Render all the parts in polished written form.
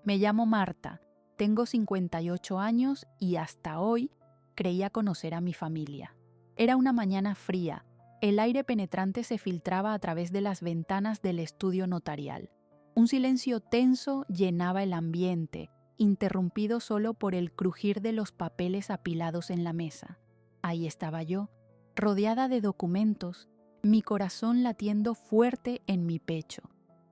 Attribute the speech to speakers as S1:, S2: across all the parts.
S1: Me llamo Marta, tengo 58 años y hasta hoy creía conocer a mi familia. Era una mañana fría, el aire penetrante se filtraba a través de las ventanas del estudio notarial. Un silencio tenso llenaba el ambiente, interrumpido solo por el crujir de los papeles apilados en la mesa. Ahí estaba yo, rodeada de documentos, mi corazón latiendo fuerte en mi pecho.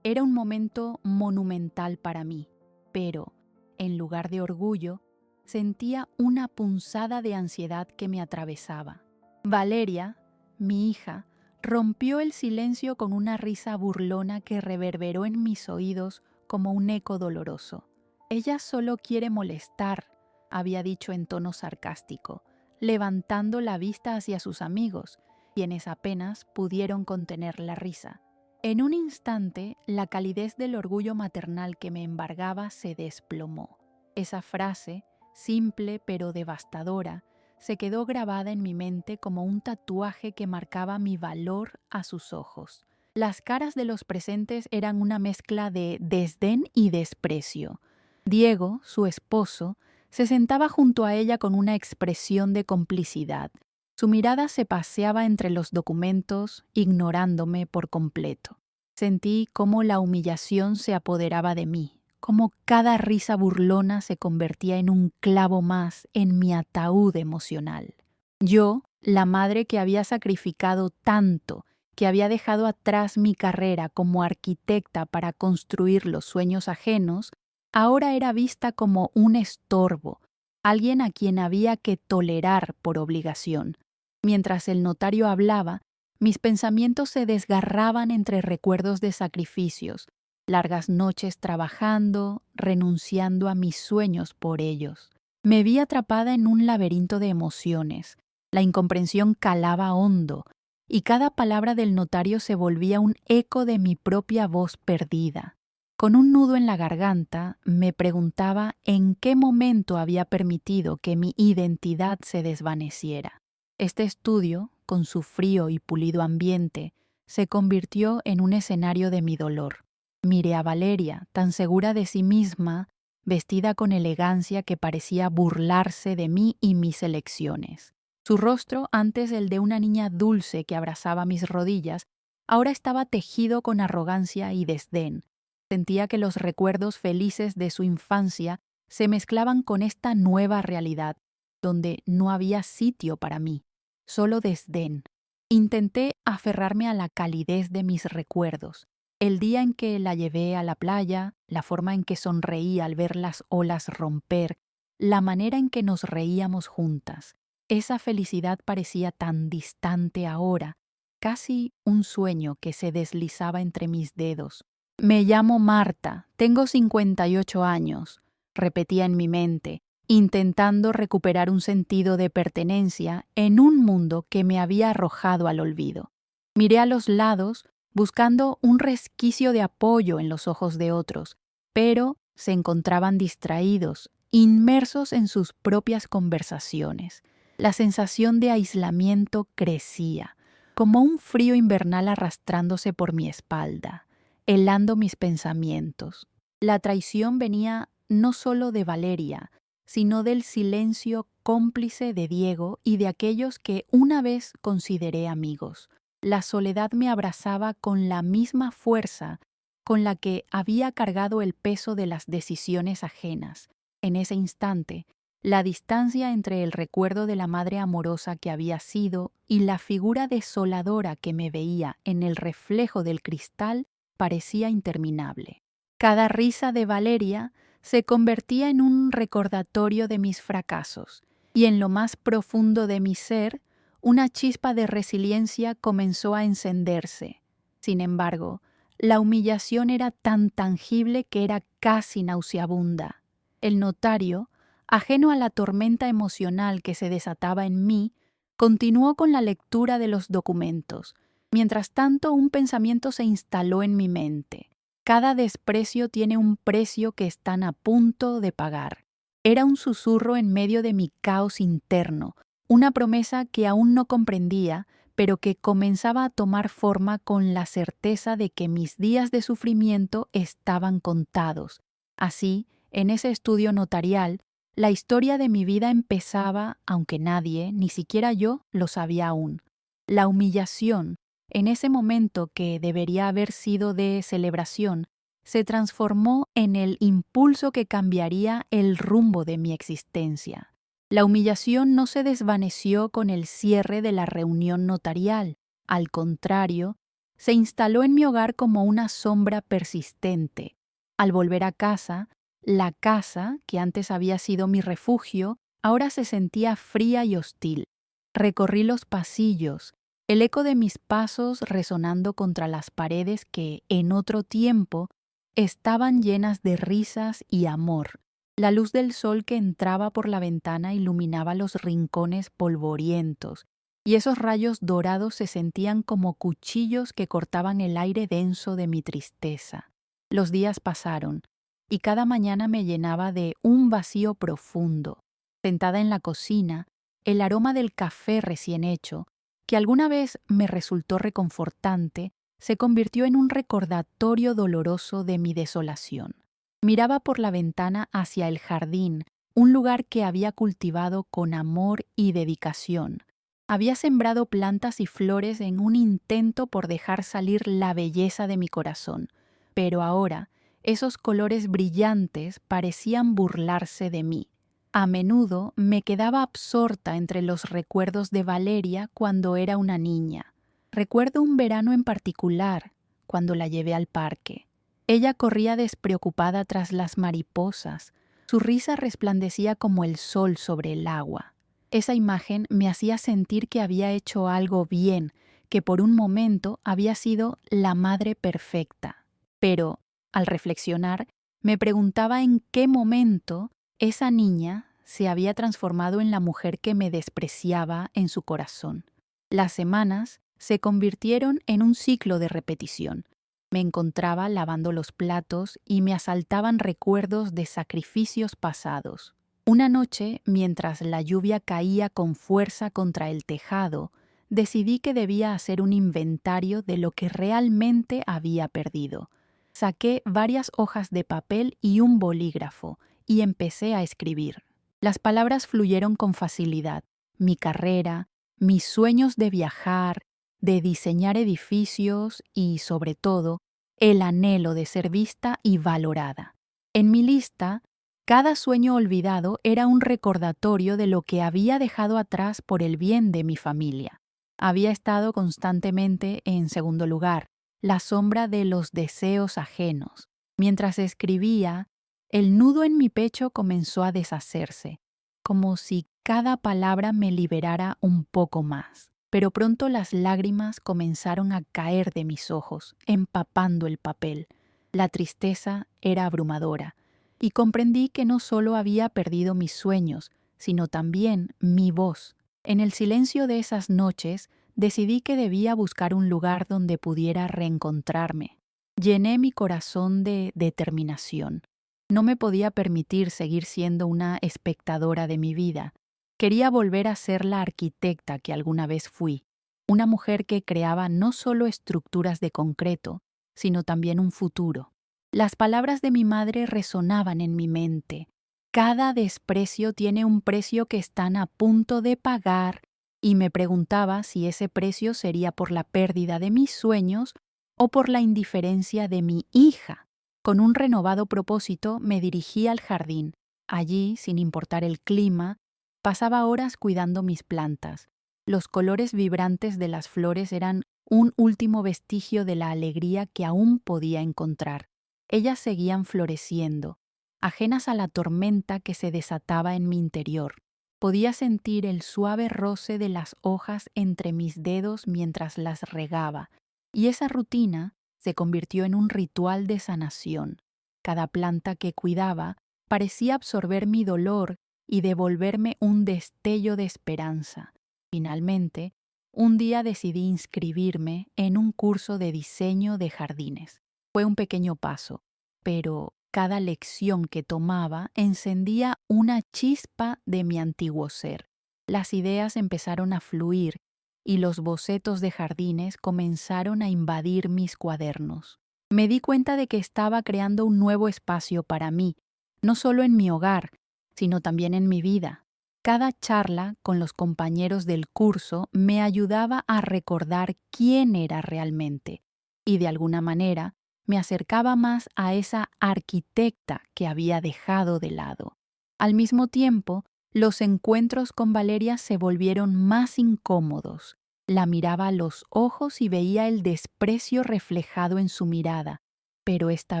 S1: Era un momento monumental para mí, pero, en lugar de orgullo, sentía una punzada de ansiedad que me atravesaba. Valeria, mi hija, rompió el silencio con una risa burlona que reverberó en mis oídos como un eco doloroso. «Ella solo quiere molestar», había dicho en tono sarcástico, levantando la vista hacia sus amigos, quienes apenas pudieron contener la risa. En un instante, la calidez del orgullo maternal que me embargaba se desplomó. Esa frase, simple pero devastadora, se quedó grabada en mi mente como un tatuaje que marcaba mi valor a sus ojos. Las caras de los presentes eran una mezcla de desdén y desprecio. Diego, su esposo, se sentaba junto a ella con una expresión de complicidad. Su mirada se paseaba entre los documentos, ignorándome por completo. Sentí cómo la humillación se apoderaba de mí, cómo cada risa burlona se convertía en un clavo más en mi ataúd emocional. Yo, la madre que había sacrificado tanto, que había dejado atrás mi carrera como arquitecta para construir los sueños ajenos, ahora era vista como un estorbo, alguien a quien había que tolerar por obligación. Mientras el notario hablaba, mis pensamientos se desgarraban entre recuerdos de sacrificios, largas noches trabajando, renunciando a mis sueños por ellos. Me vi atrapada en un laberinto de emociones. La incomprensión calaba hondo, y cada palabra del notario se volvía un eco de mi propia voz perdida. Con un nudo en la garganta, me preguntaba en qué momento había permitido que mi identidad se desvaneciera. Este estudio, con su frío y pulido ambiente, se convirtió en un escenario de mi dolor. Miré a Valeria, tan segura de sí misma, vestida con elegancia que parecía burlarse de mí y mis elecciones. Su rostro, antes el de una niña dulce que abrazaba mis rodillas, ahora estaba tejido con arrogancia y desdén. Sentía que los recuerdos felices de su infancia se mezclaban con esta nueva realidad, donde no había sitio para mí, solo desdén. Intenté aferrarme a la calidez de mis recuerdos. El día en que la llevé a la playa, la forma en que sonreí al ver las olas romper, la manera en que nos reíamos juntas. Esa felicidad parecía tan distante ahora, casi un sueño que se deslizaba entre mis dedos. «Me llamo Marta, tengo 58 años», repetía en mi mente, intentando recuperar un sentido de pertenencia en un mundo que me había arrojado al olvido. Miré a los lados, buscando un resquicio de apoyo en los ojos de otros, pero se encontraban distraídos, inmersos en sus propias conversaciones. La sensación de aislamiento crecía, como un frío invernal arrastrándose por mi espalda, helando mis pensamientos. La traición venía no solo de Valeria, sino del silencio cómplice de Diego y de aquellos que una vez consideré amigos. La soledad me abrazaba con la misma fuerza con la que había cargado el peso de las decisiones ajenas. En ese instante, la distancia entre el recuerdo de la madre amorosa que había sido y la figura desoladora que me veía en el reflejo del cristal parecía interminable. Cada risa de Valeria se convertía en un recordatorio de mis fracasos, y en lo más profundo de mi ser, una chispa de resiliencia comenzó a encenderse. Sin embargo, la humillación era tan tangible que era casi nauseabunda. El notario, ajeno a la tormenta emocional que se desataba en mí, continuó con la lectura de los documentos. Mientras tanto, un pensamiento se instaló en mi mente. Cada desprecio tiene un precio que están a punto de pagar. Era un susurro en medio de mi caos interno, una promesa que aún no comprendía, pero que comenzaba a tomar forma con la certeza de que mis días de sufrimiento estaban contados. Así, En ese estudio notarial, la historia de mi vida empezaba, aunque nadie, ni siquiera yo, lo sabía aún. La humillación, en ese momento que debería haber sido de celebración, se transformó en el impulso que cambiaría el rumbo de mi existencia. La humillación no se desvaneció con el cierre de la reunión notarial. Al contrario, se instaló en mi hogar como una sombra persistente. Al volver a casa, la casa, que antes había sido mi refugio, ahora se sentía fría y hostil. Recorrí los pasillos, el eco de mis pasos resonando contra las paredes que, en otro tiempo, estaban llenas de risas y amor. La luz del sol que entraba por la ventana iluminaba los rincones polvorientos, y esos rayos dorados se sentían como cuchillos que cortaban el aire denso de mi tristeza. Los días pasaron, y cada mañana me llenaba de un vacío profundo. Sentada en la cocina, el aroma del café recién hecho, que alguna vez me resultó reconfortante, se convirtió en un recordatorio doloroso de mi desolación. Miraba por la ventana hacia el jardín, un lugar que había cultivado con amor y dedicación. Había sembrado plantas y flores en un intento por dejar salir la belleza de mi corazón, pero ahora esos colores brillantes parecían burlarse de mí. A menudo me quedaba absorta entre los recuerdos de Valeria cuando era una niña. Recuerdo un verano en particular, cuando la llevé al parque. Ella corría despreocupada tras las mariposas. Su risa resplandecía como el sol sobre el agua. Esa imagen me hacía sentir que había hecho algo bien, que por un momento había sido la madre perfecta. Pero, al reflexionar, me preguntaba en qué momento esa niña se había transformado en la mujer que me despreciaba en su corazón. Las semanas se convirtieron en un ciclo de repetición. Me encontraba lavando los platos y me asaltaban recuerdos de sacrificios pasados. Una noche, mientras la lluvia caía con fuerza contra el tejado, decidí que debía hacer un inventario de lo que realmente había perdido. Saqué varias hojas de papel y un bolígrafo y empecé a escribir. Las palabras fluyeron con facilidad. Mi carrera, mis sueños de viajar, de diseñar edificios y, sobre todo, el anhelo de ser vista y valorada. En mi lista, cada sueño olvidado era un recordatorio de lo que había dejado atrás por el bien de mi familia. Había estado constantemente en segundo lugar, la sombra de los deseos ajenos. Mientras escribía, el nudo en mi pecho comenzó a deshacerse, como si cada palabra me liberara un poco más. Pero pronto las lágrimas comenzaron a caer de mis ojos, empapando el papel. La tristeza era abrumadora, y comprendí que no solo había perdido mis sueños, sino también mi voz. En el silencio de esas noches, decidí que debía buscar un lugar donde pudiera reencontrarme. Llené mi corazón de determinación. No me podía permitir seguir siendo una espectadora de mi vida. Quería volver a ser la arquitecta que alguna vez fui, una mujer que creaba no solo estructuras de concreto, sino también un futuro. Las palabras de mi madre resonaban en mi mente. Cada desprecio tiene un precio que están a punto de pagar, y me preguntaba si ese precio sería por la pérdida de mis sueños o por la indiferencia de mi hija. Con un renovado propósito me dirigí al jardín. Allí, sin importar el clima, pasaba horas cuidando mis plantas. Los colores vibrantes de las flores eran un último vestigio de la alegría que aún podía encontrar. Ellas seguían floreciendo, ajenas a la tormenta que se desataba en mi interior. Podía sentir el suave roce de las hojas entre mis dedos mientras las regaba, y esa rutina se convirtió en un ritual de sanación. Cada planta que cuidaba parecía absorber mi dolor y devolverme un destello de esperanza. Finalmente, un día decidí inscribirme en un curso de diseño de jardines. Fue un pequeño paso, pero cada lección que tomaba encendía una chispa de mi antiguo ser. Las ideas empezaron a fluir y los bocetos de jardines comenzaron a invadir mis cuadernos. Me di cuenta de que estaba creando un nuevo espacio para mí, no solo en mi hogar, sino también en mi vida. Cada charla con los compañeros del curso me ayudaba a recordar quién era realmente y de alguna manera me acercaba más a esa arquitecta que había dejado de lado. Al mismo tiempo, los encuentros con Valeria se volvieron más incómodos. La miraba a los ojos y veía el desprecio reflejado en su mirada, pero esta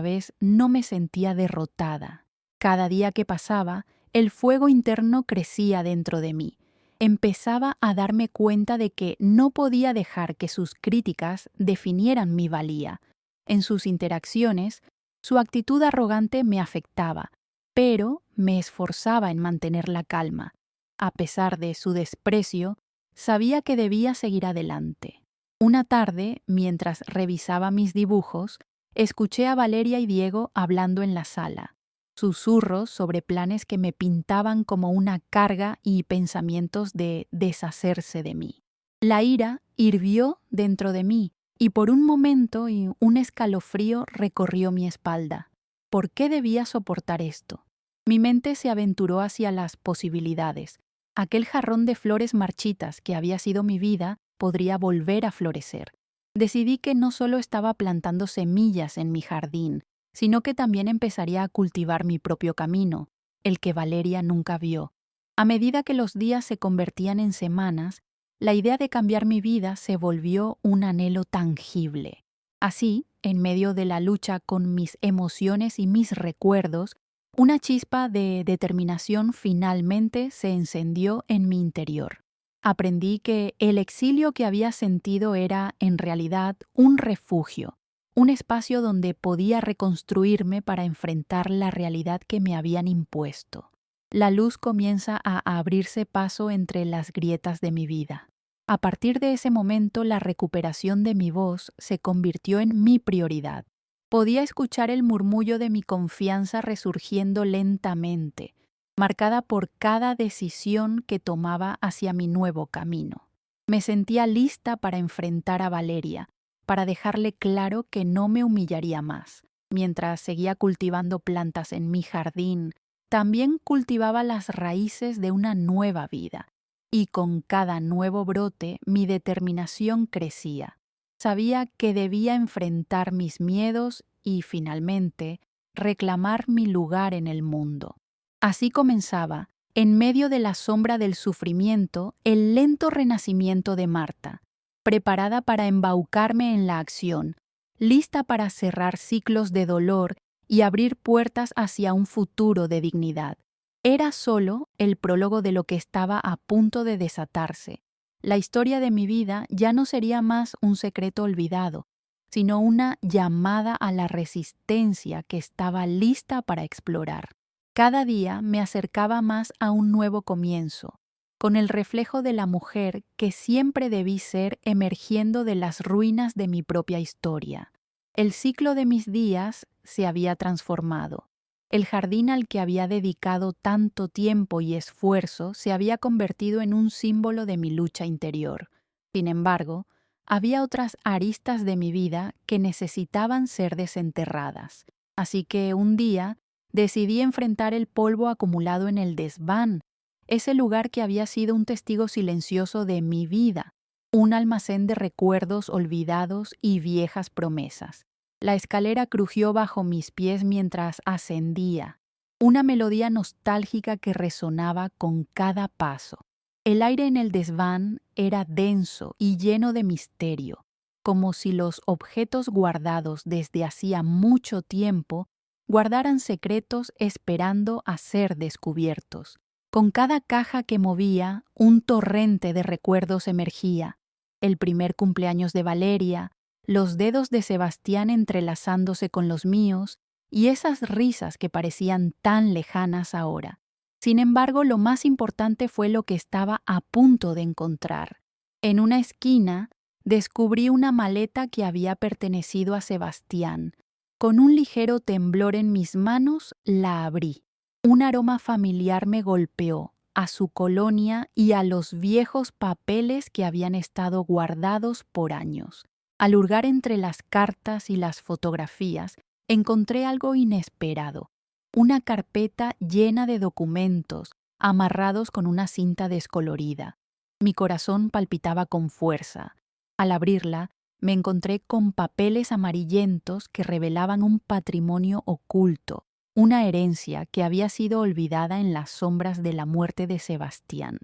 S1: vez no me sentía derrotada. Cada día que pasaba, el fuego interno crecía dentro de mí. Empezaba a darme cuenta de que no podía dejar que sus críticas definieran mi valía. En sus interacciones, su actitud arrogante me afectaba, pero me esforzaba en mantener la calma. A pesar de su desprecio, sabía que debía seguir adelante. Una tarde, mientras revisaba mis dibujos, escuché a Valeria y Diego hablando en la sala. Susurros sobre planes que me pintaban como una carga y pensamientos de deshacerse de mí. La ira hirvió dentro de mí y por un momento un escalofrío recorrió mi espalda. ¿Por qué debía soportar esto? Mi mente se aventuró hacia las posibilidades. Aquel jarrón de flores marchitas que había sido mi vida podría volver a florecer. Decidí que no solo estaba plantando semillas en mi jardín, sino que también empezaría a cultivar mi propio camino, el que Valeria nunca vio. A medida que los días se convertían en semanas, la idea de cambiar mi vida se volvió un anhelo tangible. Así, en medio de la lucha con mis emociones y mis recuerdos, una chispa de determinación finalmente se encendió en mi interior. Aprendí que el exilio que había sentido era, en realidad, un refugio, un espacio donde podía reconstruirme para enfrentar la realidad que me habían impuesto. La luz comienza a abrirse paso entre las grietas de mi vida. A partir de ese momento, la recuperación de mi voz se convirtió en mi prioridad. Podía escuchar el murmullo de mi confianza resurgiendo lentamente, marcada por cada decisión que tomaba hacia mi nuevo camino. Me sentía lista para enfrentar a Valeria, para dejarle claro que no me humillaría más. Mientras seguía cultivando plantas en mi jardín, también cultivaba las raíces de una nueva vida. Y con cada nuevo brote, mi determinación crecía. Sabía que debía enfrentar mis miedos y, finalmente, reclamar mi lugar en el mundo. Así comenzaba, en medio de la sombra del sufrimiento, el lento renacimiento de Marta, preparada para embaucarme en la acción, lista para cerrar ciclos de dolor y abrir puertas hacia un futuro de dignidad. Era solo el prólogo de lo que estaba a punto de desatarse. La historia de mi vida ya no sería más un secreto olvidado, sino una llamada a la resistencia que estaba lista para explorar. Cada día me acercaba más a un nuevo comienzo, con el reflejo de la mujer que siempre debí ser emergiendo de las ruinas de mi propia historia. El ciclo de mis días se había transformado. El jardín al que había dedicado tanto tiempo y esfuerzo se había convertido en un símbolo de mi lucha interior. Sin embargo, había otras aristas de mi vida que necesitaban ser desenterradas. Así que un día decidí enfrentar el polvo acumulado en el desván, ese lugar que había sido un testigo silencioso de mi vida, un almacén de recuerdos olvidados y viejas promesas. La escalera crujió bajo mis pies mientras ascendía, una melodía nostálgica que resonaba con cada paso. El aire en el desván era denso y lleno de misterio, como si los objetos guardados desde hacía mucho tiempo guardaran secretos esperando a ser descubiertos. Con cada caja que movía, un torrente de recuerdos emergía. El primer cumpleaños de Valeria, los dedos de Sebastián entrelazándose con los míos y esas risas que parecían tan lejanas ahora. Sin embargo, lo más importante fue lo que estaba a punto de encontrar. En una esquina, descubrí una maleta que había pertenecido a Sebastián. Con un ligero temblor en mis manos, la abrí. Un aroma familiar me golpeó, a su colonia y a los viejos papeles que habían estado guardados por años. Al hurgar entre las cartas y las fotografías, encontré algo inesperado. una carpeta llena de documentos amarrados con una cinta descolorida. Mi corazón palpitaba con fuerza. Al abrirla, me encontré con papeles amarillentos que revelaban un patrimonio oculto, una herencia que había sido olvidada en las sombras de la muerte de Sebastián.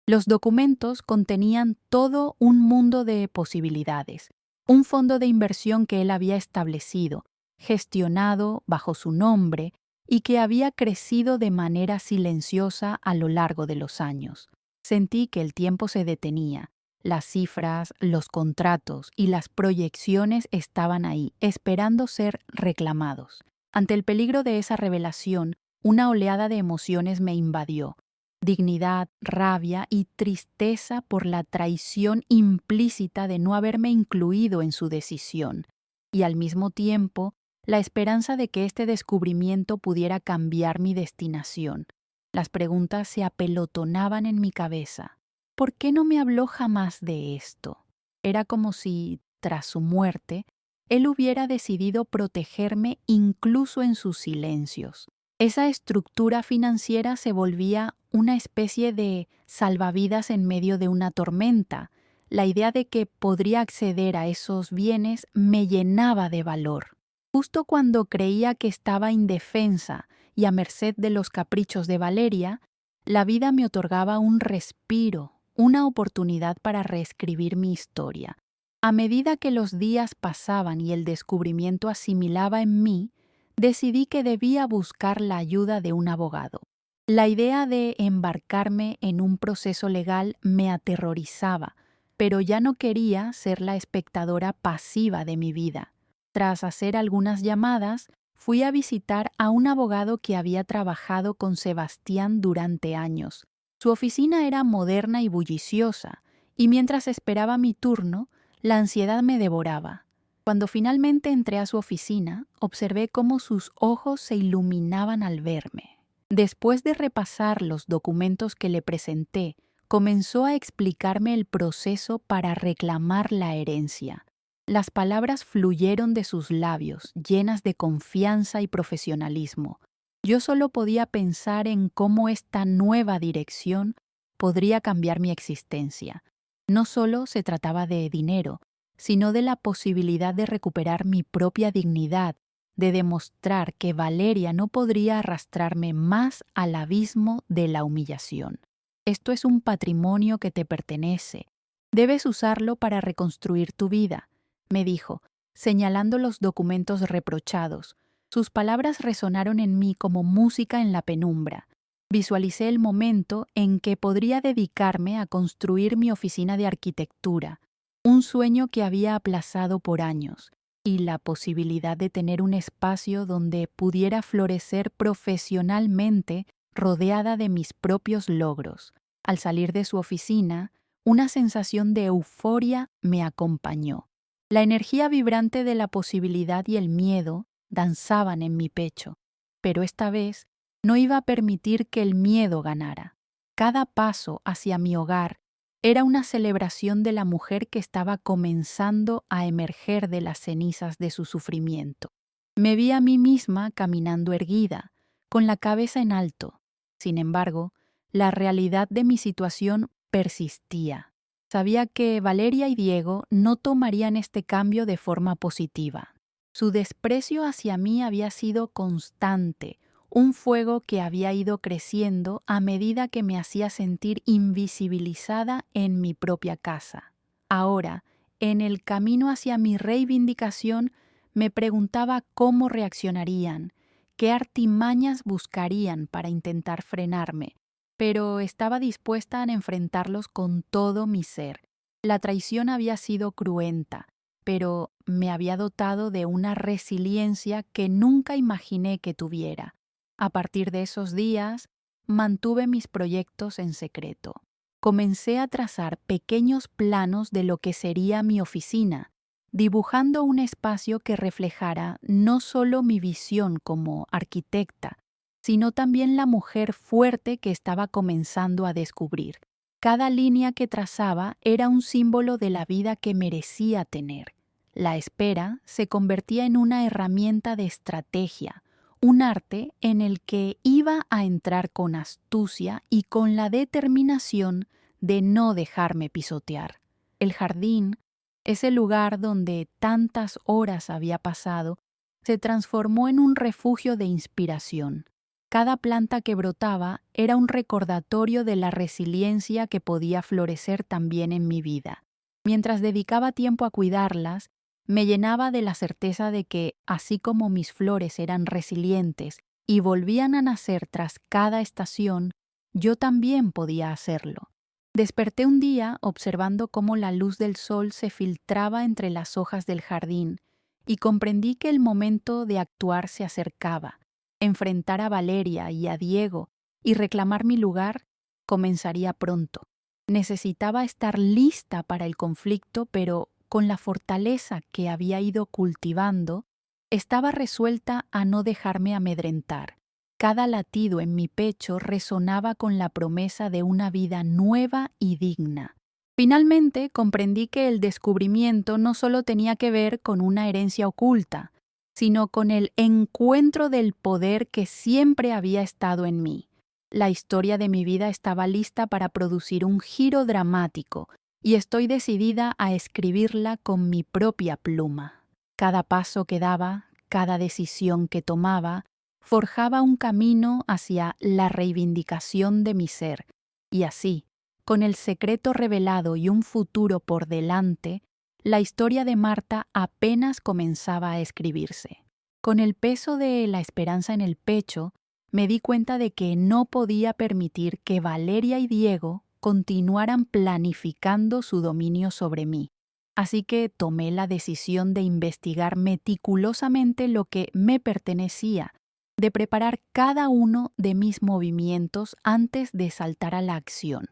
S1: Los documentos contenían todo un mundo de posibilidades, un fondo de inversión que él había establecido, gestionado bajo su nombre y que había crecido de manera silenciosa a lo largo de los años. Sentí que el tiempo se detenía. Las cifras, los contratos y las proyecciones estaban ahí, esperando ser reclamados. Ante el peligro de esa revelación, una oleada de emociones me invadió. Dignidad, rabia y tristeza por la traición implícita de no haberme incluido en su decisión, y al mismo tiempo la esperanza de que este descubrimiento pudiera cambiar mi destinación. Las preguntas se apelotonaban en mi cabeza. ¿Por qué no me habló jamás de esto? Era como si, tras su muerte, él hubiera decidido protegerme incluso en sus silencios. Esa estructura financiera se volvía una especie de salvavidas en medio de una tormenta. La idea de que podría acceder a esos bienes me llenaba de valor. Justo cuando creía que estaba indefensa y a merced de los caprichos de Valeria, la vida me otorgaba un respiro, una oportunidad para reescribir mi historia. A medida que los días pasaban y el descubrimiento asimilaba en mí, decidí que debía buscar la ayuda de un abogado. La idea de embarcarme en un proceso legal me aterrorizaba, pero ya no quería ser la espectadora pasiva de mi vida. Tras hacer algunas llamadas, fui a visitar a un abogado que había trabajado con Sebastián durante años. Su oficina era moderna y bulliciosa, y mientras esperaba mi turno, la ansiedad me devoraba. Cuando finalmente entré a su oficina, observé cómo sus ojos se iluminaban al verme. Después de repasar los documentos que le presenté, comenzó a explicarme el proceso para reclamar la herencia. Las palabras fluyeron de sus labios, llenas de confianza y profesionalismo. Yo solo podía pensar en cómo esta nueva dirección podría cambiar mi existencia. No solo se trataba de dinero, sino de la posibilidad de recuperar mi propia dignidad, de demostrar que Valeria no podría arrastrarme más al abismo de la humillación. Esto es un patrimonio que te pertenece. Debes usarlo para reconstruir tu vida, me dijo, señalando los documentos reprochados. Sus palabras resonaron en mí como música en la penumbra. Visualicé el momento en que podría dedicarme a construir mi oficina de arquitectura, un sueño que había aplazado por años, y la posibilidad de tener un espacio donde pudiera florecer profesionalmente rodeada de mis propios logros. Al salir de su oficina, una sensación de euforia me acompañó. La energía vibrante de la posibilidad y el miedo danzaban en mi pecho, pero esta vez no iba a permitir que el miedo ganara. Cada paso hacia mi hogar era una celebración de la mujer que estaba comenzando a emerger de las cenizas de su sufrimiento. Me vi a mí misma caminando erguida, con la cabeza en alto. Sin embargo, la realidad de mi situación persistía. Sabía que Valeria y Diego no tomarían este cambio de forma positiva. Su desprecio hacia mí había sido constante, un fuego que había ido creciendo a medida que me hacía sentir invisibilizada en mi propia casa. Ahora, en el camino hacia mi reivindicación, me preguntaba cómo reaccionarían, qué artimañas buscarían para intentar frenarme, pero estaba dispuesta a enfrentarlos con todo mi ser. La traición había sido cruenta, pero me había dotado de una resiliencia que nunca imaginé que tuviera. A partir de esos días, mantuve mis proyectos en secreto. Comencé a trazar pequeños planos de lo que sería mi oficina, dibujando un espacio que reflejara no solo mi visión como arquitecta, sino también la mujer fuerte que estaba comenzando a descubrir. Cada línea que trazaba era un símbolo de la vida que merecía tener. La espera se convertía en una herramienta de estrategia, un arte en el que iba a entrar con astucia y con la determinación de no dejarme pisotear. El jardín, ese lugar donde tantas horas había pasado, se transformó en un refugio de inspiración. Cada planta que brotaba era un recordatorio de la resiliencia que podía florecer también en mi vida. Mientras dedicaba tiempo a cuidarlas, me llenaba de la certeza de que, así como mis flores eran resilientes y volvían a nacer tras cada estación, yo también podía hacerlo. Desperté un día observando cómo la luz del sol se filtraba entre las hojas del jardín y comprendí que el momento de actuar se acercaba. Enfrentar a Valeria y a Diego y reclamar mi lugar comenzaría pronto. Necesitaba estar lista para el conflicto, pero con la fortaleza que había ido cultivando, estaba resuelta a no dejarme amedrentar. Cada latido en mi pecho resonaba con la promesa de una vida nueva y digna. Finalmente comprendí que el descubrimiento no solo tenía que ver con una herencia oculta, sino con el encuentro del poder que siempre había estado en mí. La historia de mi vida estaba lista para producir un giro dramático y estoy decidida a escribirla con mi propia pluma. Cada paso que daba, cada decisión que tomaba, forjaba un camino hacia la reivindicación de mi ser, y así, con el secreto revelado y un futuro por delante, la historia de Marta apenas comenzaba a escribirse. Con el peso de la esperanza en el pecho, me di cuenta de que no podía permitir que Valeria y Diego continuaran planificando su dominio sobre mí. Así que tomé la decisión de investigar meticulosamente lo que me pertenecía, de preparar cada uno de mis movimientos antes de saltar a la acción.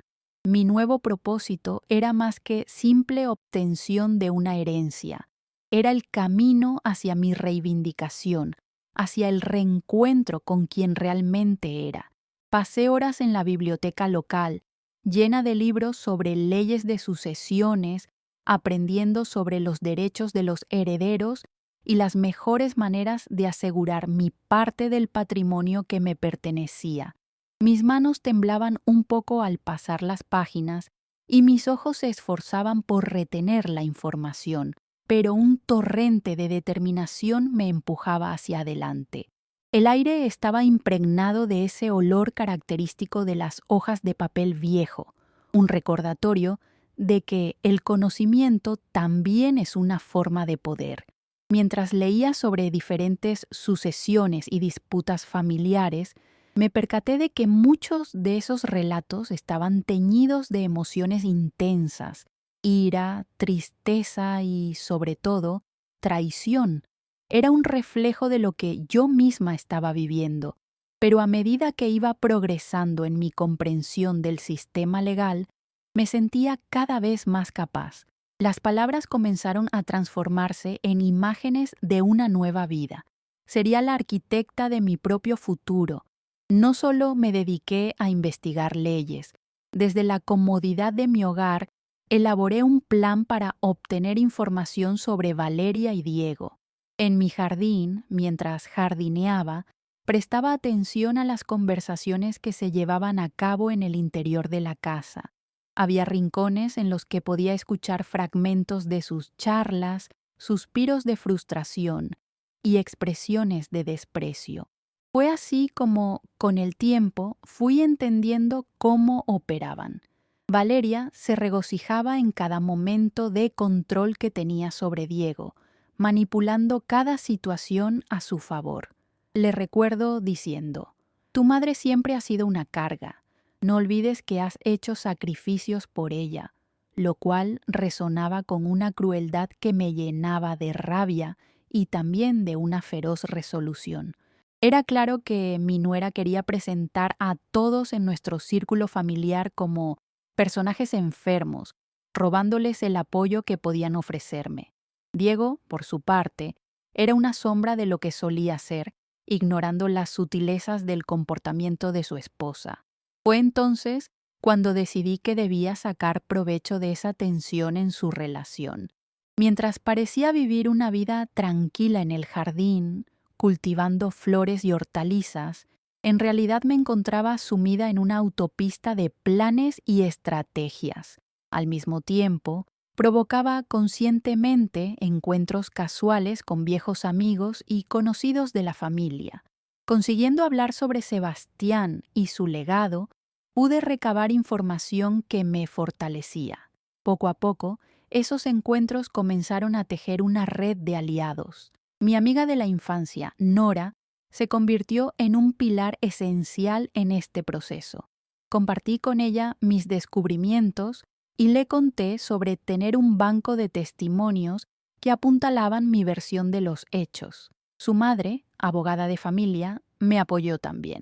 S1: Mi nuevo propósito era más que simple obtención de una herencia. Era el camino hacia mi reivindicación, hacia el reencuentro con quien realmente era. Pasé horas en la biblioteca local, llena de libros sobre leyes de sucesiones, aprendiendo sobre los derechos de los herederos y las mejores maneras de asegurar mi parte del patrimonio que me pertenecía. Mis manos temblaban un poco al pasar las páginas y mis ojos se esforzaban por retener la información, pero un torrente de determinación me empujaba hacia adelante. El aire estaba impregnado de ese olor característico de las hojas de papel viejo, un recordatorio de que el conocimiento también es una forma de poder. Mientras leía sobre diferentes sucesiones y disputas familiares, me percaté de que muchos de esos relatos estaban teñidos de emociones intensas, ira, tristeza y, sobre todo, traición. Era un reflejo de lo que yo misma estaba viviendo, pero a medida que iba progresando en mi comprensión del sistema legal, me sentía cada vez más capaz. Las palabras comenzaron a transformarse en imágenes de una nueva vida. Sería la arquitecta de mi propio futuro. No solo me dediqué a investigar leyes. Desde la comodidad de mi hogar, elaboré un plan para obtener información sobre Valeria y Diego. En mi jardín, mientras jardineaba, prestaba atención a las conversaciones que se llevaban a cabo en el interior de la casa. Había rincones en los que podía escuchar fragmentos de sus charlas, suspiros de frustración y expresiones de desprecio. Fue así como, con el tiempo, fui entendiendo cómo operaban. Valeria se regocijaba en cada momento de control que tenía sobre Diego, manipulando cada situación a su favor. Le recuerdo diciendo: «Tu madre siempre ha sido una carga. No olvides que has hecho sacrificios por ella», lo cual resonaba con una crueldad que me llenaba de rabia y también de una feroz resolución. Era claro que mi nuera quería presentar a todos en nuestro círculo familiar como personajes enfermos, robándoles el apoyo que podían ofrecerme. Diego, por su parte, era una sombra de lo que solía ser, ignorando las sutilezas del comportamiento de su esposa. Fue entonces cuando decidí que debía sacar provecho de esa tensión en su relación. Mientras parecía vivir una vida tranquila en el jardín, cultivando flores y hortalizas, en realidad me encontraba sumida en una autopista de planes y estrategias. Al mismo tiempo, provocaba conscientemente encuentros casuales con viejos amigos y conocidos de la familia. Consiguiendo hablar sobre Sebastián y su legado, pude recabar información que me fortalecía. Poco a poco, esos encuentros comenzaron a tejer una red de aliados. Mi amiga de la infancia, Nora, se convirtió en un pilar esencial en este proceso. Compartí con ella mis descubrimientos y le conté sobre tener un banco de testimonios que apuntalaban mi versión de los hechos. Su madre, abogada de familia, me apoyó también.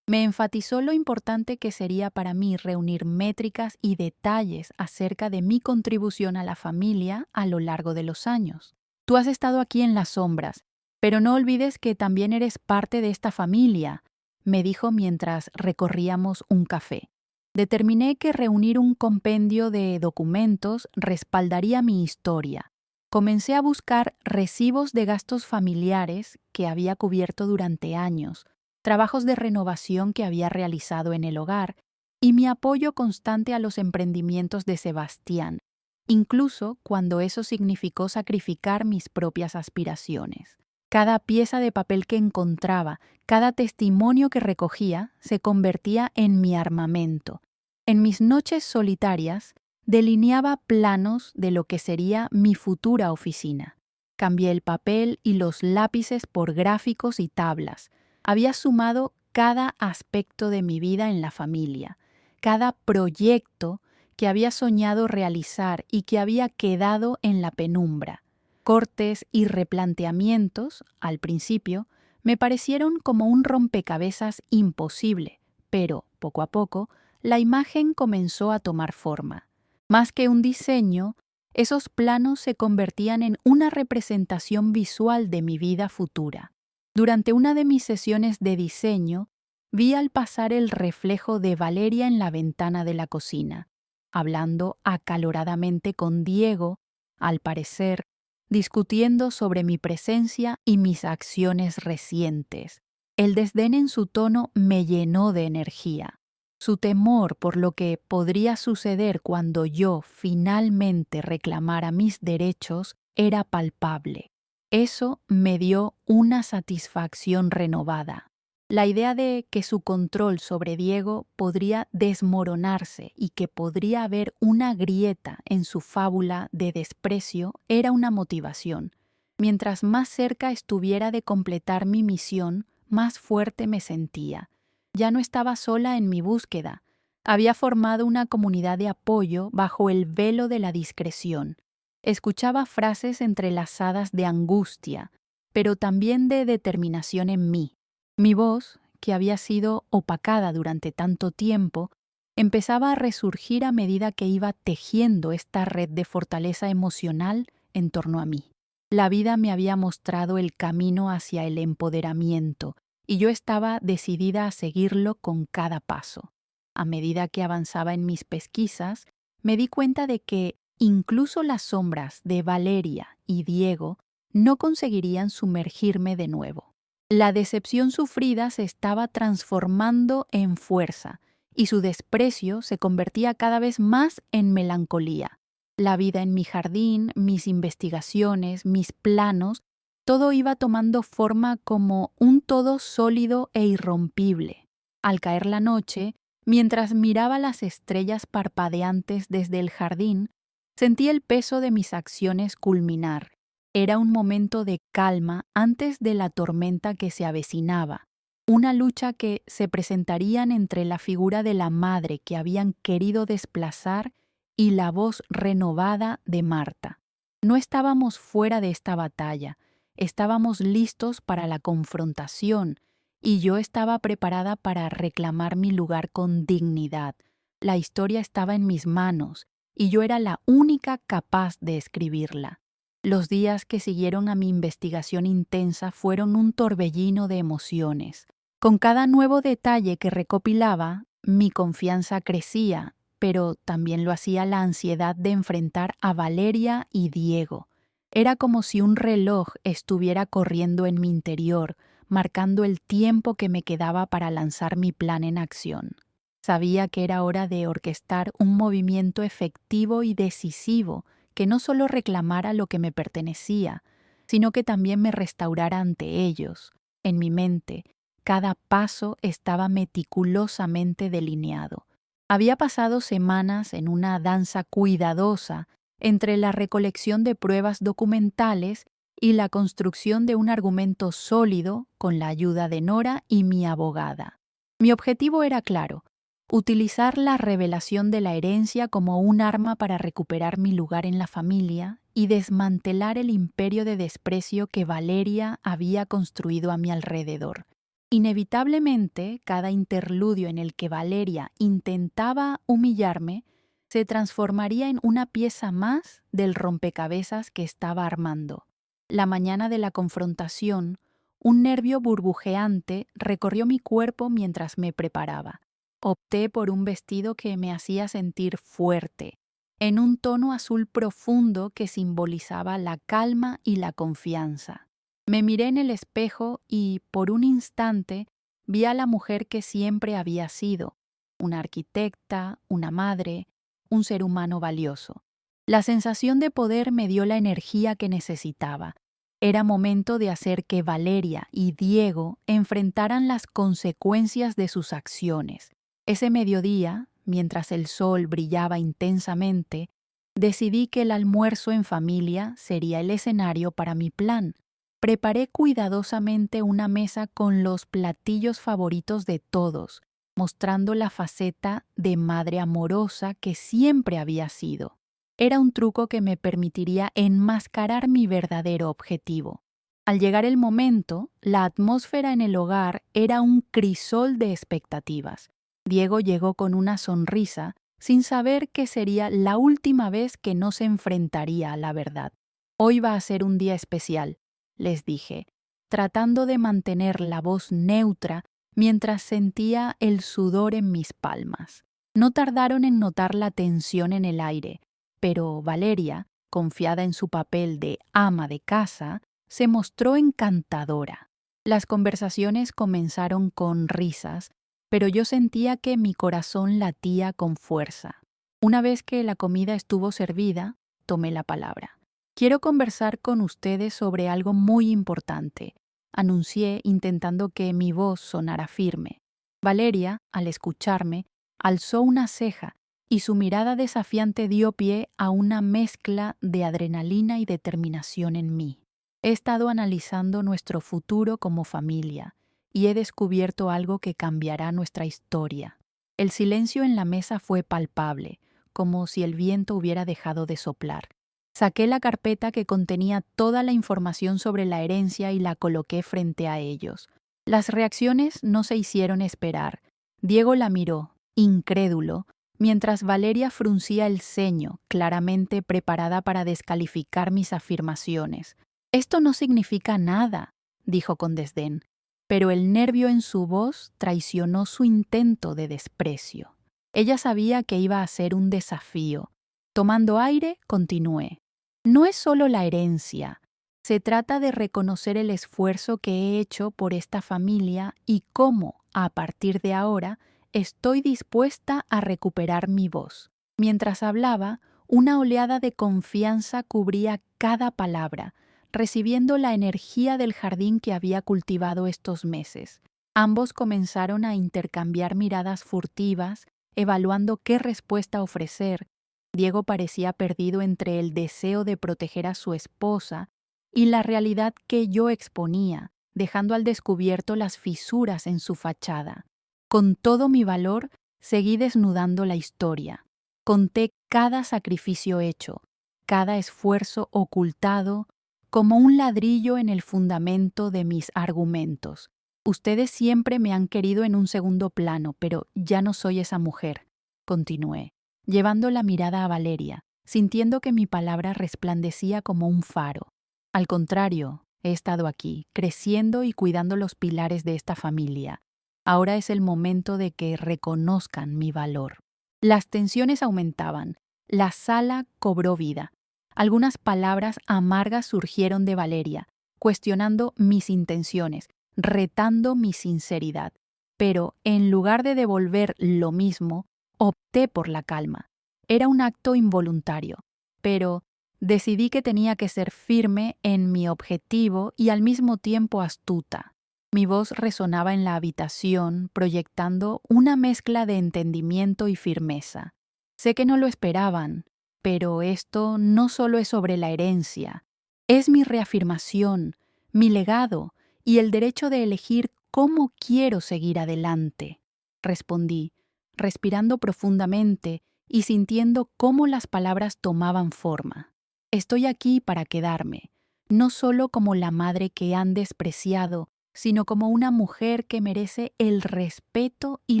S1: Me enfatizó lo importante que sería para mí reunir métricas y detalles acerca de mi contribución a la familia a lo largo de los años. Tú has estado aquí en las sombras, pero no olvides que también eres parte de esta familia, me dijo mientras recorríamos un café. Determiné que reunir un compendio de documentos respaldaría mi historia. Comencé a buscar recibos de gastos familiares que había cubierto durante años, trabajos de renovación que había realizado en el hogar y mi apoyo constante a los emprendimientos de Sebastián, incluso cuando eso significó sacrificar mis propias aspiraciones. Cada pieza de papel que encontraba, cada testimonio que recogía, se convertía en mi armamento. En mis noches solitarias, delineaba planos de lo que sería mi futura oficina. Cambié el papel y los lápices por gráficos y tablas. Había sumado cada aspecto de mi vida en la familia, cada proyecto que había soñado realizar y que había quedado en la penumbra. Cortes y replanteamientos, al principio, me parecieron como un rompecabezas imposible, pero, poco a poco, la imagen comenzó a tomar forma. Más que un diseño, esos planos se convertían en una representación visual de mi vida futura. Durante una de mis sesiones de diseño, vi al pasar el reflejo de Valeria en la ventana de la cocina, hablando acaloradamente con Diego, al parecer, discutiendo sobre mi presencia y mis acciones recientes. El desdén en su tono me llenó de energía. Su temor por lo que podría suceder cuando yo finalmente reclamara mis derechos era palpable. Eso me dio una satisfacción renovada. La idea de que su control sobre Diego podría desmoronarse y que podría haber una grieta en su fábula de desprecio era una motivación. Mientras más cerca estuviera de completar mi misión, más fuerte me sentía. Ya no estaba sola en mi búsqueda. Había formado una comunidad de apoyo bajo el velo de la discreción. Escuchaba frases entrelazadas de angustia, pero también de determinación en mí. Mi voz, que había sido opacada durante tanto tiempo, empezaba a resurgir a medida que iba tejiendo esta red de fortaleza emocional en torno a mí. La vida me había mostrado el camino hacia el empoderamiento, y yo estaba decidida a seguirlo con cada paso. A medida que avanzaba en mis pesquisas, me di cuenta de que incluso las sombras de Valeria y Diego no conseguirían sumergirme de nuevo. La decepción sufrida se estaba transformando en fuerza y su desprecio se convertía cada vez más en melancolía. La vida en mi jardín, mis investigaciones, mis planos, todo iba tomando forma como un todo sólido e irrompible. Al caer la noche, mientras miraba las estrellas parpadeantes desde el jardín, sentí el peso de mis acciones culminar. Era un momento de calma antes de la tormenta que se avecinaba, una lucha que se presentarían entre la figura de la madre que habían querido desplazar y la voz renovada de Marta. No estábamos fuera de esta batalla, estábamos listos para la confrontación y yo estaba preparada para reclamar mi lugar con dignidad. La historia estaba en mis manos y yo era la única capaz de escribirla. Los días que siguieron a mi investigación intensa fueron un torbellino de emociones. Con cada nuevo detalle que recopilaba, mi confianza crecía, pero también lo hacía la ansiedad de enfrentar a Valeria y Diego. Era como si un reloj estuviera corriendo en mi interior, marcando el tiempo que me quedaba para lanzar mi plan en acción. Sabía que era hora de orquestar un movimiento efectivo y decisivo que no solo reclamara lo que me pertenecía, sino que también me restaurara ante ellos. En mi mente, cada paso estaba meticulosamente delineado. Había pasado semanas en una danza cuidadosa entre la recolección de pruebas documentales y la construcción de un argumento sólido con la ayuda de Nora y mi abogada. Mi objetivo era claro: utilizar la revelación de la herencia como un arma para recuperar mi lugar en la familia y desmantelar el imperio de desprecio que Valeria había construido a mi alrededor. Inevitablemente, cada interludio en el que Valeria intentaba humillarme se transformaría en una pieza más del rompecabezas que estaba armando. La mañana de la confrontación, un nervio burbujeante recorrió mi cuerpo mientras me preparaba. Opté por un vestido que me hacía sentir fuerte, en un tono azul profundo que simbolizaba la calma y la confianza. Me miré en el espejo y, por un instante, vi a la mujer que siempre había sido: una arquitecta, una madre, un ser humano valioso. La sensación de poder me dio la energía que necesitaba. Era momento de hacer que Valeria y Diego enfrentaran las consecuencias de sus acciones. Ese mediodía, mientras el sol brillaba intensamente, decidí que el almuerzo en familia sería el escenario para mi plan. Preparé cuidadosamente una mesa con los platillos favoritos de todos, mostrando la faceta de madre amorosa que siempre había sido. Era un truco que me permitiría enmascarar mi verdadero objetivo. Al llegar el momento, la atmósfera en el hogar era un crisol de expectativas. Diego llegó con una sonrisa, sin saber que sería la última vez que no se enfrentaría a la verdad. «Hoy va a ser un día especial», les dije, tratando de mantener la voz neutra mientras sentía el sudor en mis palmas. No tardaron en notar la tensión en el aire, pero Valeria, confiada en su papel de ama de casa, se mostró encantadora. Las conversaciones comenzaron con risas, pero yo sentía que mi corazón latía con fuerza. Una vez que la comida estuvo servida, tomé la palabra. «Quiero conversar con ustedes sobre algo muy importante», anuncié, intentando que mi voz sonara firme. Valeria, al escucharme, alzó una ceja y su mirada desafiante dio pie a una mezcla de adrenalina y determinación en mí. «He estado analizando nuestro futuro como familia y he descubierto algo que cambiará nuestra historia». El silencio en la mesa fue palpable, como si el viento hubiera dejado de soplar. Saqué la carpeta que contenía toda la información sobre la herencia y la coloqué frente a ellos. Las reacciones no se hicieron esperar. Diego la miró, incrédulo, mientras Valeria fruncía el ceño, claramente preparada para descalificar mis afirmaciones. «Esto no significa nada», dijo con desdén, pero el nervio en su voz traicionó su intento de desprecio. Ella sabía que iba a ser un desafío. Tomando aire, continué. «No es solo la herencia. Se trata de reconocer el esfuerzo que he hecho por esta familia y cómo, a partir de ahora, estoy dispuesta a recuperar mi voz». Mientras hablaba, una oleada de confianza cubría cada palabra, recibiendo la energía del jardín que había cultivado estos meses. Ambos comenzaron a intercambiar miradas furtivas, evaluando qué respuesta ofrecer. Diego parecía perdido entre el deseo de proteger a su esposa y la realidad que yo exponía, dejando al descubierto las fisuras en su fachada. Con todo mi valor, seguí desnudando la historia. Conté cada sacrificio hecho, cada esfuerzo ocultado, como un ladrillo en el fundamento de mis argumentos. «Ustedes siempre me han querido en un segundo plano, pero ya no soy esa mujer», continué, llevando la mirada a Valeria, sintiendo que mi palabra resplandecía como un faro. «Al contrario, he estado aquí, creciendo y cuidando los pilares de esta familia. Ahora es el momento de que reconozcan mi valor». Las tensiones aumentaban. La sala cobró vida. Algunas palabras amargas surgieron de Valeria, cuestionando mis intenciones, retando mi sinceridad. Pero, en lugar de devolver lo mismo, opté por la calma. Era un acto involuntario, pero decidí que tenía que ser firme en mi objetivo y al mismo tiempo astuta. Mi voz resonaba en la habitación, proyectando una mezcla de entendimiento y firmeza. Sé que no lo esperaban, pero esto no solo es sobre la herencia, es mi reafirmación, mi legado y el derecho de elegir cómo quiero seguir adelante, respondí, respirando profundamente y sintiendo cómo las palabras tomaban forma. Estoy aquí para quedarme, no solo como la madre que han despreciado, sino como una mujer que merece el respeto y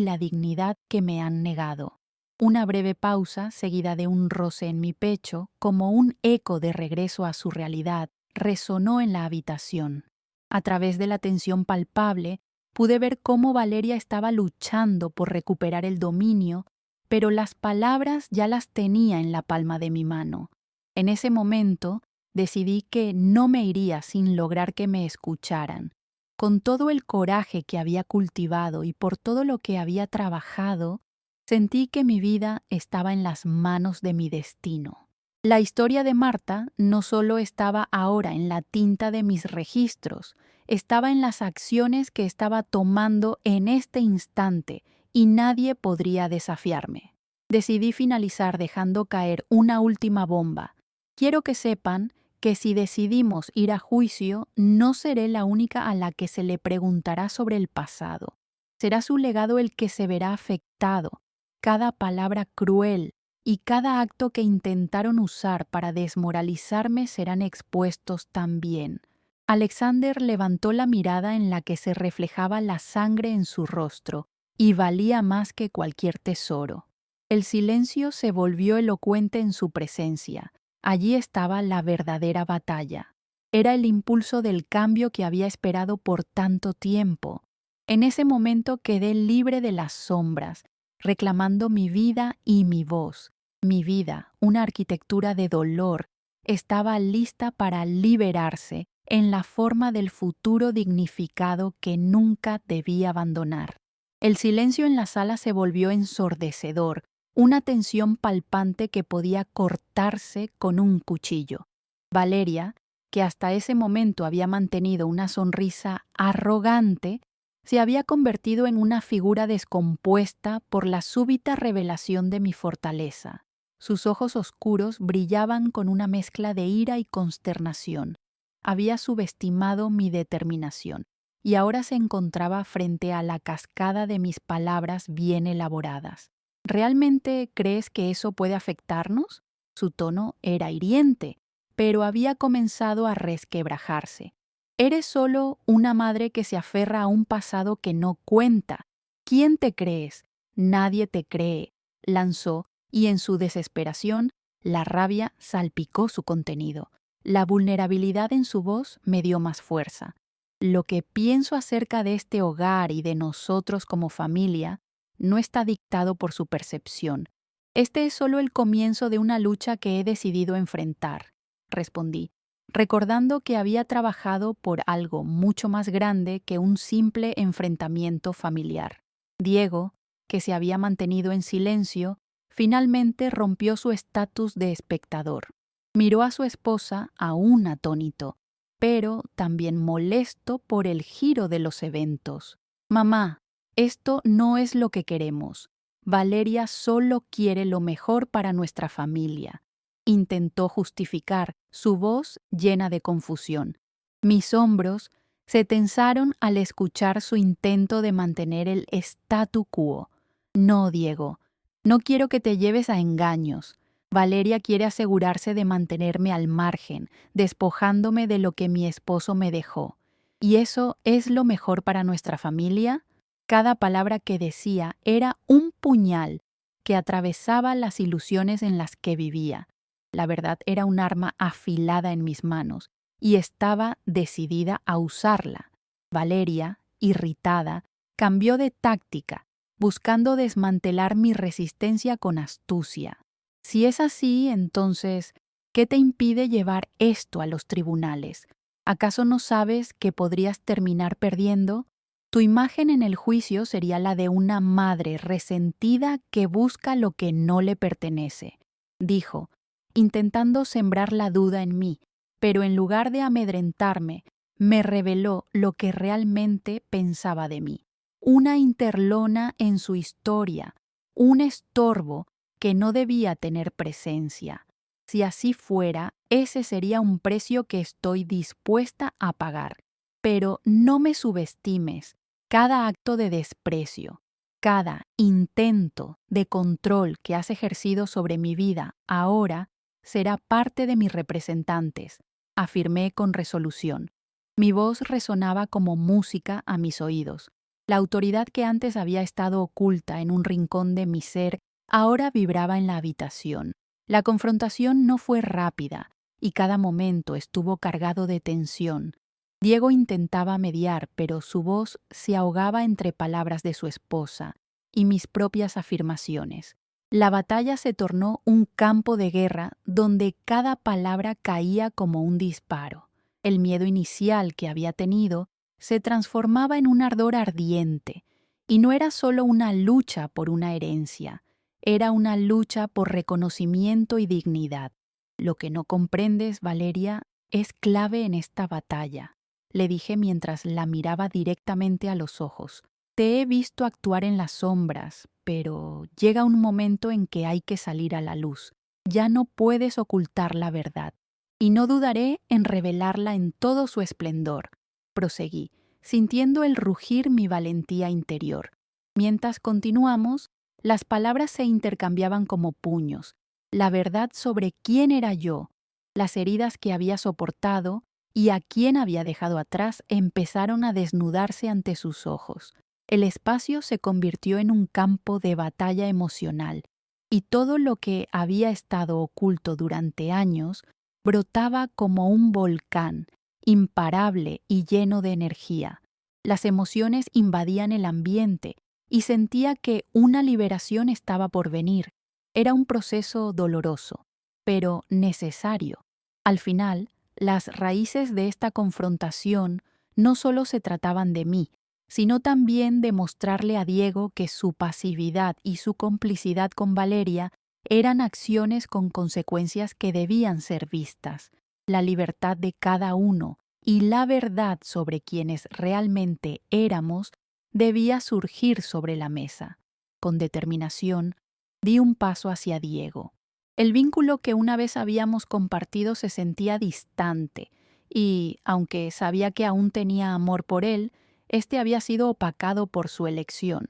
S1: la dignidad que me han negado. Una breve pausa, seguida de un roce en mi pecho, como un eco de regreso a su realidad, resonó en la habitación. A través de la tensión palpable, pude ver cómo Valeria estaba luchando por recuperar el dominio, pero las palabras ya las tenía en la palma de mi mano. En ese momento, decidí que no me iría sin lograr que me escucharan. Con todo el coraje que había cultivado y por todo lo que había trabajado, sentí que mi vida estaba en las manos de mi destino. La historia de Marta no solo estaba ahora en la tinta de mis registros, estaba en las acciones que estaba tomando en este instante y nadie podría desafiarme. Decidí finalizar dejando caer una última bomba. Quiero que sepan que si decidimos ir a juicio, no seré la única a la que se le preguntará sobre el pasado. Será su legado el que se verá afectado. Cada palabra cruel y cada acto que intentaron usar para desmoralizarme serán expuestos también. Alexander levantó la mirada en la que se reflejaba la sangre en su rostro y valía más que cualquier tesoro. El silencio se volvió elocuente en su presencia. Allí estaba la verdadera batalla. Era el impulso del cambio que había esperado por tanto tiempo. En ese momento quedé libre de las sombras, reclamando mi vida y mi voz. Mi vida, una arquitectura de dolor, estaba lista para liberarse en la forma del futuro dignificado que nunca debí abandonar. El silencio en la sala se volvió ensordecedor, una tensión palpante que podía cortarse con un cuchillo. Valeria, que hasta ese momento había mantenido una sonrisa arrogante, se había convertido en una figura descompuesta por la súbita revelación de mi fortaleza. Sus ojos oscuros brillaban con una mezcla de ira y consternación. Había subestimado mi determinación y ahora se encontraba frente a la cascada de mis palabras bien elaboradas. ¿Realmente crees que eso puede afectarnos? Su tono era hiriente, pero había comenzado a resquebrajarse. Eres solo una madre que se aferra a un pasado que no cuenta. ¿Quién te crees? Nadie te cree, lanzó, y en su desesperación, la rabia salpicó su contenido. La vulnerabilidad en su voz me dio más fuerza. Lo que pienso acerca de este hogar y de nosotros como familia no está dictado por su percepción. Este es solo el comienzo de una lucha que he decidido enfrentar, respondí, recordando que había trabajado por algo mucho más grande que un simple enfrentamiento familiar. Diego, que se había mantenido en silencio, finalmente rompió su estatus de espectador. Miró a su esposa aún atónito, pero también molesto por el giro de los eventos. Mamá, esto no es lo que queremos. Valeria solo quiere lo mejor para nuestra familia. Intentó justificar, su voz llena de confusión. Mis hombros se tensaron al escuchar su intento de mantener el statu quo. No, Diego, no quiero que te lleves a engaños. Valeria quiere asegurarse de mantenerme al margen, despojándome de lo que mi esposo me dejó. ¿Y eso es lo mejor para nuestra familia? Cada palabra que decía era un puñal que atravesaba las ilusiones en las que vivía. La verdad era un arma afilada en mis manos y estaba decidida a usarla. Valeria, irritada, cambió de táctica, buscando desmantelar mi resistencia con astucia. Si es así, entonces, ¿Qué te impide llevar esto a los tribunales? ¿Acaso no sabes que podrías terminar perdiendo? Tu imagen en el juicio sería la de una madre resentida que busca lo que no le pertenece, dijo, intentando sembrar la duda en mí, pero en lugar de amedrentarme, me reveló lo que realmente pensaba de mí. Una interlona en su historia, un estorbo que no debía tener presencia. Si así fuera, ese sería un precio que estoy dispuesta a pagar. Pero no me subestimes. Cada acto de desprecio, cada intento de control que has ejercido sobre mi vida ahora será parte de mis representantes, afirmé con resolución. Mi voz resonaba como música a mis oídos. La autoridad que antes había estado oculta en un rincón de mi ser ahora vibraba en la habitación. La confrontación no fue rápida y cada momento estuvo cargado de tensión. Diego intentaba mediar, pero su voz se ahogaba entre palabras de su esposa y mis propias afirmaciones. La batalla se tornó un campo de guerra donde cada palabra caía como un disparo. El miedo inicial que había tenido se transformaba en un ardor ardiente, y no era solo una lucha por una herencia, era una lucha por reconocimiento y dignidad. Lo que no comprendes, Valeria, es clave en esta batalla, le dije mientras la miraba directamente a los ojos. Te he visto actuar en las sombras, pero llega un momento en que hay que salir a la luz. Ya no puedes ocultar la verdad. Y no dudaré en revelarla en todo su esplendor, proseguí, sintiendo el rugir mi valentía interior. Mientras continuamos, las palabras se intercambiaban como puños. La verdad sobre quién era yo, las heridas que había soportado y a quién había dejado atrás empezaron a desnudarse ante sus ojos. El espacio se convirtió en un campo de batalla emocional, y todo lo que había estado oculto durante años brotaba como un volcán, imparable y lleno de energía. Las emociones invadían el ambiente y sentía que una liberación estaba por venir. Era un proceso doloroso, pero necesario. Al final, las raíces de esta confrontación no solo se trataban de mí, sino también de mostrarle a Diego que su pasividad y su complicidad con Valeria eran acciones con consecuencias que debían ser vistas. La libertad de cada uno y la verdad sobre quienes realmente éramos debía surgir sobre la mesa. Con determinación, di un paso hacia Diego. El vínculo que una vez habíamos compartido se sentía distante y, aunque sabía que aún tenía amor por él, este había sido opacado por su elección.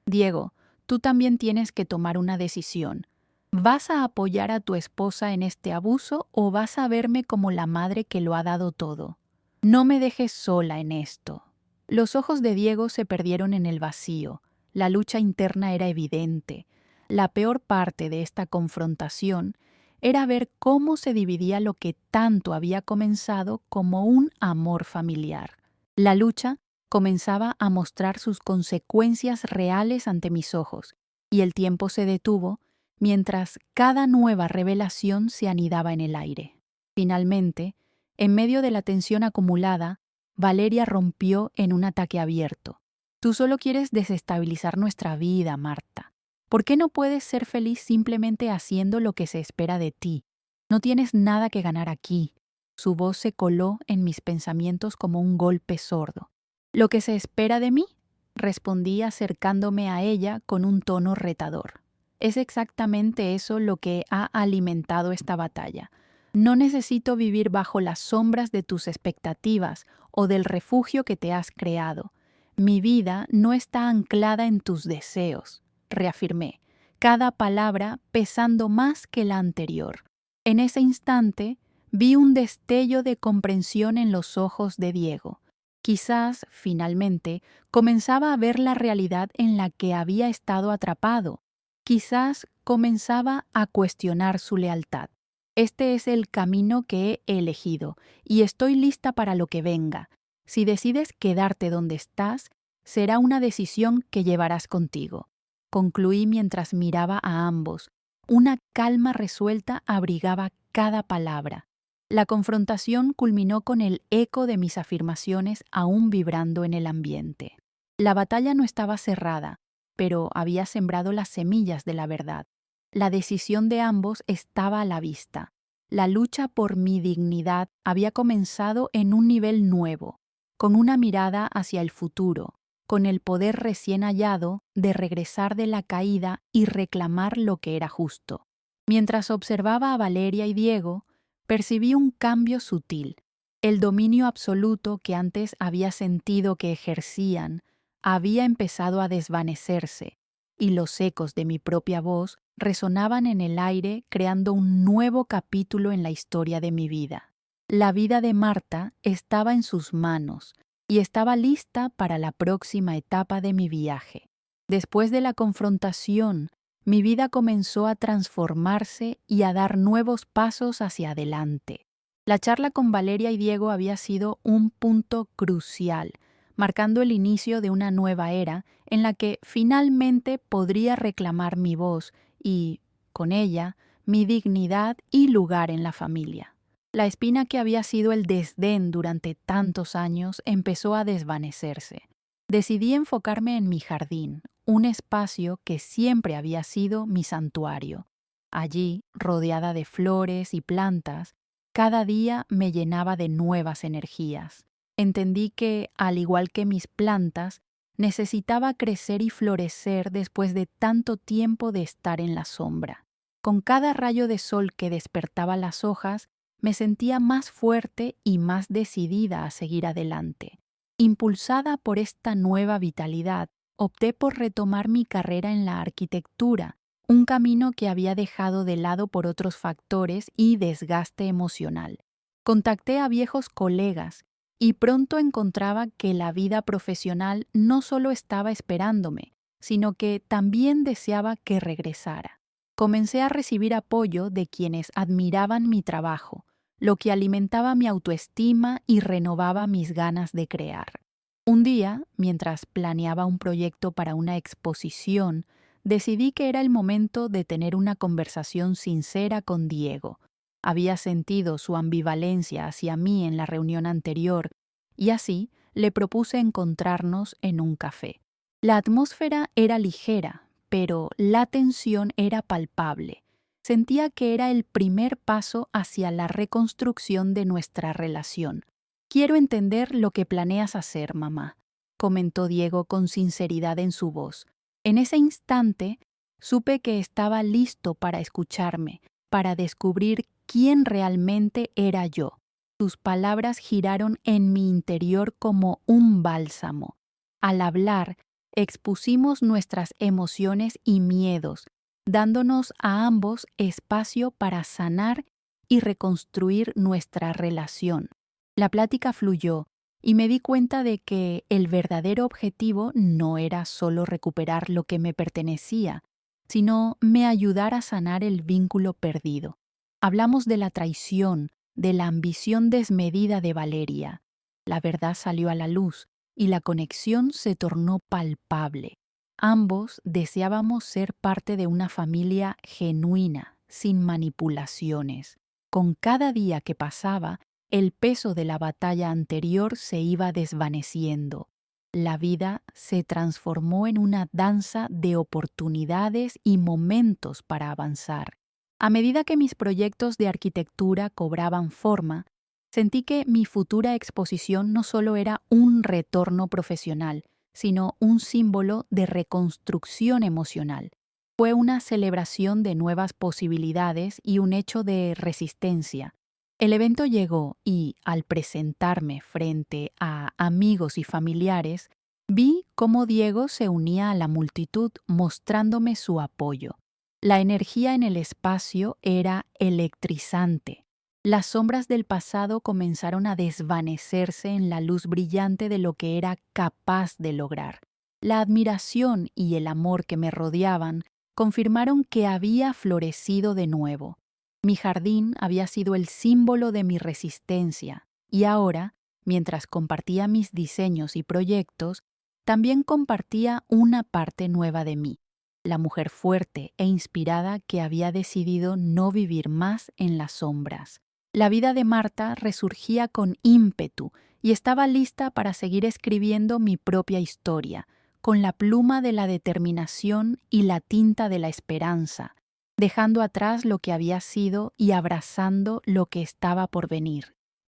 S1: Diego, tú también tienes que tomar una decisión. ¿Vas a apoyar a tu esposa en este abuso o vas a verme como la madre que lo ha dado todo? No me dejes sola en esto. Los ojos de Diego se perdieron en el vacío. La lucha interna era evidente. La peor parte de esta confrontación era ver cómo se dividía lo que tanto había comenzado como un amor familiar. La lucha comenzaba a mostrar sus consecuencias reales ante mis ojos, y el tiempo se detuvo mientras cada nueva revelación se anidaba en el aire. Finalmente, en medio de la tensión acumulada, Valeria rompió en un ataque abierto. Tú solo quieres desestabilizar nuestra vida, Marta. ¿Por qué no puedes ser feliz simplemente haciendo lo que se espera de ti? No tienes nada que ganar aquí. Su voz se coló en mis pensamientos como un golpe sordo. ¿Lo que se espera de mí? Respondí acercándome a ella con un tono retador. Es exactamente eso lo que ha alimentado esta batalla. No necesito vivir bajo las sombras de tus expectativas o del refugio que te has creado. Mi vida no está anclada en tus deseos, reafirmé, cada palabra pesando más que la anterior. En ese instante vi un destello de comprensión en los ojos de Diego. Quizás, finalmente, comenzaba a ver la realidad en la que había estado atrapado. Quizás comenzaba a cuestionar su lealtad. Este es el camino que he elegido y estoy lista para lo que venga. Si decides quedarte donde estás, será una decisión que llevarás contigo. Concluí mientras miraba a ambos. Una calma resuelta abrigaba cada palabra. La confrontación culminó con el eco de mis afirmaciones aún vibrando en el ambiente. La batalla no estaba cerrada, pero había sembrado las semillas de la verdad. La decisión de ambos estaba a la vista. La lucha por mi dignidad había comenzado en un nivel nuevo, con una mirada hacia el futuro, con el poder recién hallado de regresar de la caída y reclamar lo que era justo. Mientras observaba a Valeria y Diego, percibí un cambio sutil. El dominio absoluto que antes había sentido que ejercían había empezado a desvanecerse, y los ecos de mi propia voz resonaban en el aire creando un nuevo capítulo en la historia de mi vida. La vida de Marta estaba en sus manos y estaba lista para la próxima etapa de mi viaje. Después de la confrontación, mi vida comenzó a transformarse y a dar nuevos pasos hacia adelante. La charla con Valeria y Diego había sido un punto crucial, marcando el inicio de una nueva era en la que finalmente podría reclamar mi voz y, con ella, mi dignidad y lugar en la familia. La espina que había sido el desdén durante tantos años empezó a desvanecerse. Decidí enfocarme en mi jardín, un espacio que siempre había sido mi santuario. Allí, rodeada de flores y plantas, cada día me llenaba de nuevas energías. Entendí que, al igual que mis plantas, necesitaba crecer y florecer después de tanto tiempo de estar en la sombra. Con cada rayo de sol que despertaba las hojas, me sentía más fuerte y más decidida a seguir adelante. Impulsada por esta nueva vitalidad, opté por retomar mi carrera en la arquitectura, un camino que había dejado de lado por otros factores y desgaste emocional. Contacté a viejos colegas y pronto encontraba que la vida profesional no solo estaba esperándome, sino que también deseaba que regresara. Comencé a recibir apoyo de quienes admiraban mi trabajo, lo que alimentaba mi autoestima y renovaba mis ganas de crear. Un día, mientras planeaba un proyecto para una exposición, decidí que era el momento de tener una conversación sincera con Diego. Había sentido su ambivalencia hacia mí en la reunión anterior y así le propuse encontrarnos en un café. La atmósfera era ligera, pero la tensión era palpable. Sentía que era el primer paso hacia la reconstrucción de nuestra relación. «Quiero entender lo que planeas hacer, mamá», comentó Diego con sinceridad en su voz. En ese instante, supe que estaba listo para escucharme, para descubrir quién realmente era yo. Sus palabras giraron en mi interior como un bálsamo. Al hablar, expusimos nuestras emociones y miedos, dándonos a ambos espacio para sanar y reconstruir nuestra relación. La plática fluyó y me di cuenta de que el verdadero objetivo no era solo recuperar lo que me pertenecía, sino me ayudar a sanar el vínculo perdido. Hablamos de la traición, de la ambición desmedida de Valeria. La verdad salió a la luz y la conexión se tornó palpable. Ambos deseábamos ser parte de una familia genuina, sin manipulaciones. Con cada día que pasaba, el peso de la batalla anterior se iba desvaneciendo. La vida se transformó en una danza de oportunidades y momentos para avanzar. A medida que mis proyectos de arquitectura cobraban forma, sentí que mi futura exposición no solo era un retorno profesional, sino un símbolo de reconstrucción emocional. Fue una celebración de nuevas posibilidades y un hecho de resistencia. El evento llegó y, al presentarme frente a amigos y familiares, vi cómo Diego se unía a la multitud mostrándome su apoyo. La energía en el espacio era electrizante. Las sombras del pasado comenzaron a desvanecerse en la luz brillante de lo que era capaz de lograr. La admiración y el amor que me rodeaban confirmaron que había florecido de nuevo. Mi jardín había sido el símbolo de mi resistencia y ahora, mientras compartía mis diseños y proyectos, también compartía una parte nueva de mí. la mujer fuerte e inspirada que había decidido no vivir más en las sombras. La vida de Marta resurgía con ímpetu y estaba lista para seguir escribiendo mi propia historia, con la pluma de la determinación y la tinta de la esperanza, dejando atrás lo que había sido y abrazando lo que estaba por venir.